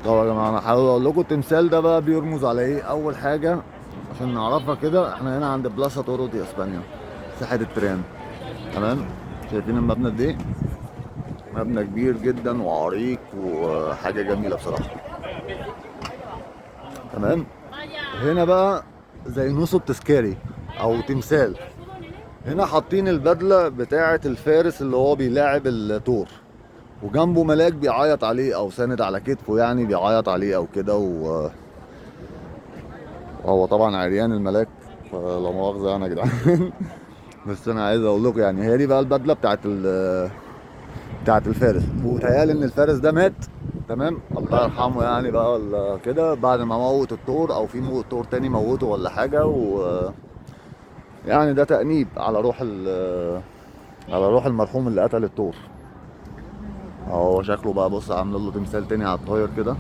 طب يا جماعه انا حابب اقول لكم التمثال ده بقى بيرمز على ايه. اول حاجه عشان نعرفها كده، احنا هنا عند بلازا تورو دي اسبانيا، ساحه الترام. تمام. شايفين المبنى ده؟ مبنى كبير جدا وعريق وحاجه جميله بصراحه. تمام. هنا بقى زي نصب تذكاري او تمثال. هنا حاطين البدله بتاعه الفارس اللي هو بيلاعب الثور، وجنبه ملاك بيعيط عليه او ساند على كتفه، يعني بيعيط عليه او كده وهو طبعا عريان الملاك، فلا مؤاخذة يعني يا جدعان. بس انا عايز اقول لكم يعني هي دي بقى البدلة بتاعت الفارس، وتهيألي ان الفارس ده مات. تمام، الله يرحمه يعني بقى ولا كده، بعد ما موت الثور او في ثور تاني موته ولا حاجة، يعني ده تأنيب على روح على روح المرحوم اللي قتل الثور. اهو شكله بقى، بص عامل له تمثال تاني على الطاير كده.